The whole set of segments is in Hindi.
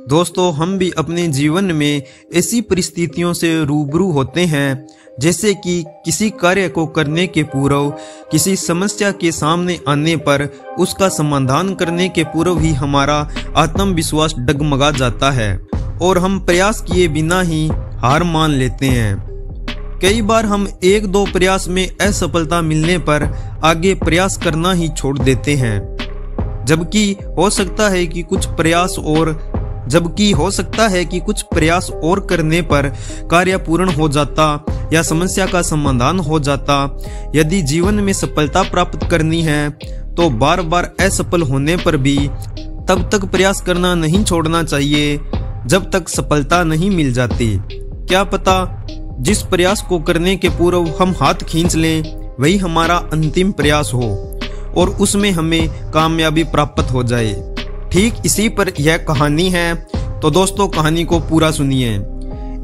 दोस्तों, हम भी अपने जीवन में ऐसी परिस्थितियों से रूबरू होते हैं, जैसे कि किसी कार्य को करने के पूर्व, किसी समस्या के सामने आने पर उसका समाधान करने के पूर्व ही हमारा आत्मविश्वास डगमगा जाता है और हम प्रयास किए बिना ही हार मान लेते हैं। कई बार हम एक दो प्रयास में असफलता मिलने पर आगे प्रयास करना ही छोड़ देते हैं, जबकि हो सकता है कि कुछ प्रयास और करने पर कार्य पूर्ण हो जाता या समस्या का समाधान हो जाता। यदि जीवन में सफलता प्राप्त करनी है तो बार बार असफल होने पर भी तब तक प्रयास करना नहीं छोड़ना चाहिए जब तक सफलता नहीं मिल जाती। क्या पता जिस प्रयास को करने के पूर्व हम हाथ खींच लें वही हमारा अंतिम प्रयास हो और उसमें हमें कामयाबी प्राप्त हो जाए। ठीक इसी पर यह कहानी है, तो दोस्तों कहानी को पूरा सुनिए।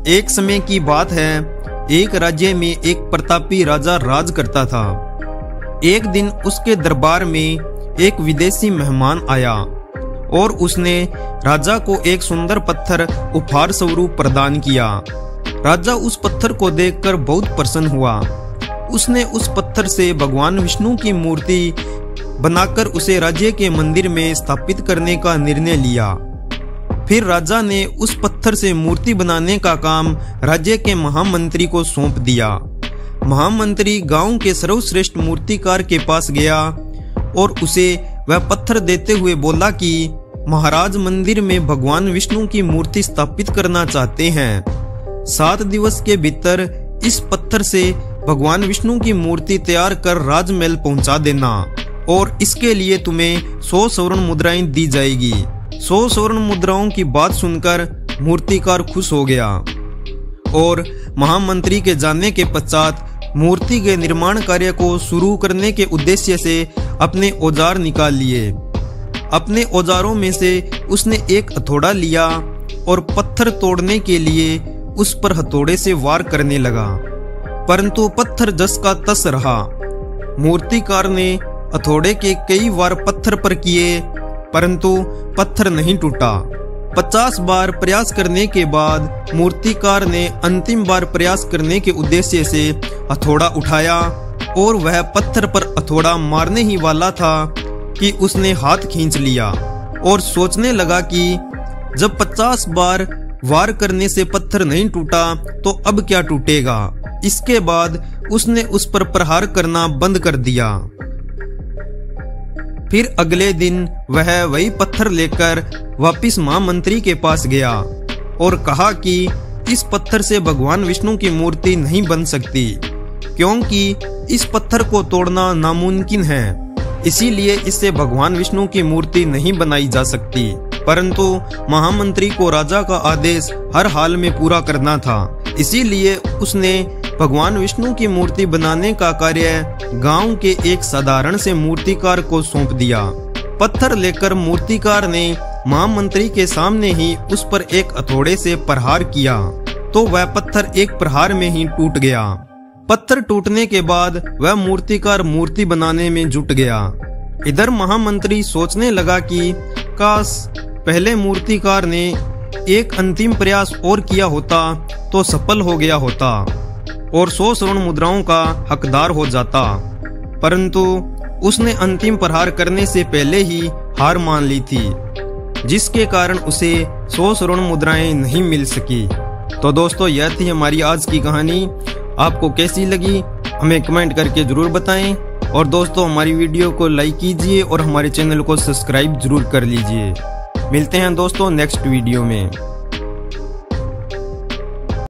एक समय की बात है, एक राज्य में एक प्रतापी राजा राज करता था। एक दिन उसके दरबार में एक विदेशी मेहमान आया और उसने राजा को एक सुंदर पत्थर उपहार स्वरूप प्रदान किया। राजा उस पत्थर को देखकर बहुत प्रसन्न हुआ। उसने उस पत्थर से भगवान विष्णु की मूर्ति बनाकर उसे राज्य के मंदिर में स्थापित करने का निर्णय लिया। फिर राजा ने उस पत्थर से मूर्ति बनाने का काम राज्य के महामंत्री को सौंप दिया। महामंत्री गांव के सर्वश्रेष्ठ मूर्तिकार के पास गया और उसे वह पत्थर देते हुए बोला कि महाराज मंदिर में भगवान विष्णु की मूर्ति स्थापित करना चाहते हैं। 7 दिवस के भीतर इस पत्थर से भगवान विष्णु की मूर्ति तैयार कर राजमहल पहुंचा देना और इसके लिए तुम्हें 100 स्वर्ण मुद्राएं दी जाएगी। 100 स्वर्ण मुद्राओं की बात सुनकर मूर्तिकार खुश हो गया और महामंत्री के जाने के पश्चात मूर्ति के निर्माण कार्य को शुरू करने के उद्देश्य से अपने औजार निकाल लिए। अपने औजारों में से उसने एक हथौड़ा लिया और पत्थर तोड़ने के लिए उस पर हथौड़े से वार करने लगा, परंतु पत्थर जस का तस रहा। मूर्तिकार ने हथौड़े के कई वार पत्थर पर किए, परंतु पत्थर नहीं टूटा। 50 बार प्रयास करने के बाद मूर्तिकार ने अंतिम बार प्रयास करने के उद्देश्य से हथौड़ा उठाया और वह पत्थर पर हथौड़ा मारने ही वाला था कि उसने हाथ खींच लिया और सोचने लगा कि जब 50 बार वार करने से पत्थर नहीं टूटा तो अब क्या टूटेगा। इसके बाद उसने उस पर प्रहार करना बंद कर दिया। फिर अगले दिन वह वही पत्थर लेकर वापिस महामंत्री के पास गया और कहा कि इस पत्थर से भगवान विष्णु की मूर्ति नहीं बन सकती, क्योंकि इस पत्थर को तोड़ना नामुमकिन है। इसीलिए इससे भगवान विष्णु की मूर्ति नहीं बनाई जा सकती। परंतु महामंत्री को राजा का आदेश हर हाल में पूरा करना था, इसीलिए उसने भगवान विष्णु की मूर्ति बनाने का कार्य गांव के एक साधारण से मूर्तिकार को सौंप दिया। पत्थर लेकर मूर्तिकार ने महामंत्री के सामने ही उस पर एक हथौड़े से प्रहार किया तो वह पत्थर एक प्रहार में ही टूट गया। पत्थर टूटने के बाद वह मूर्तिकार मूर्ति बनाने में जुट गया। इधर महामंत्री सोचने लगा कि काश पहले मूर्तिकार ने एक अंतिम प्रयास और किया होता तो सफल हो गया होता और 100 स्वर्ण मुद्राओं का हकदार हो जाता, परंतु उसने अंतिम प्रहार करने से पहले ही हार मान ली थी, जिसके कारण उसे 100 स्वर्ण मुद्राएं नहीं मिल सकी। तो दोस्तों, यह थी हमारी आज की कहानी। आपको कैसी लगी हमें कमेंट करके जरूर बताएं और दोस्तों हमारी वीडियो को लाइक कीजिए और हमारे चैनल को सब्सक्राइब जरूर कर लीजिए। मिलते हैं दोस्तों नेक्स्ट वीडियो में।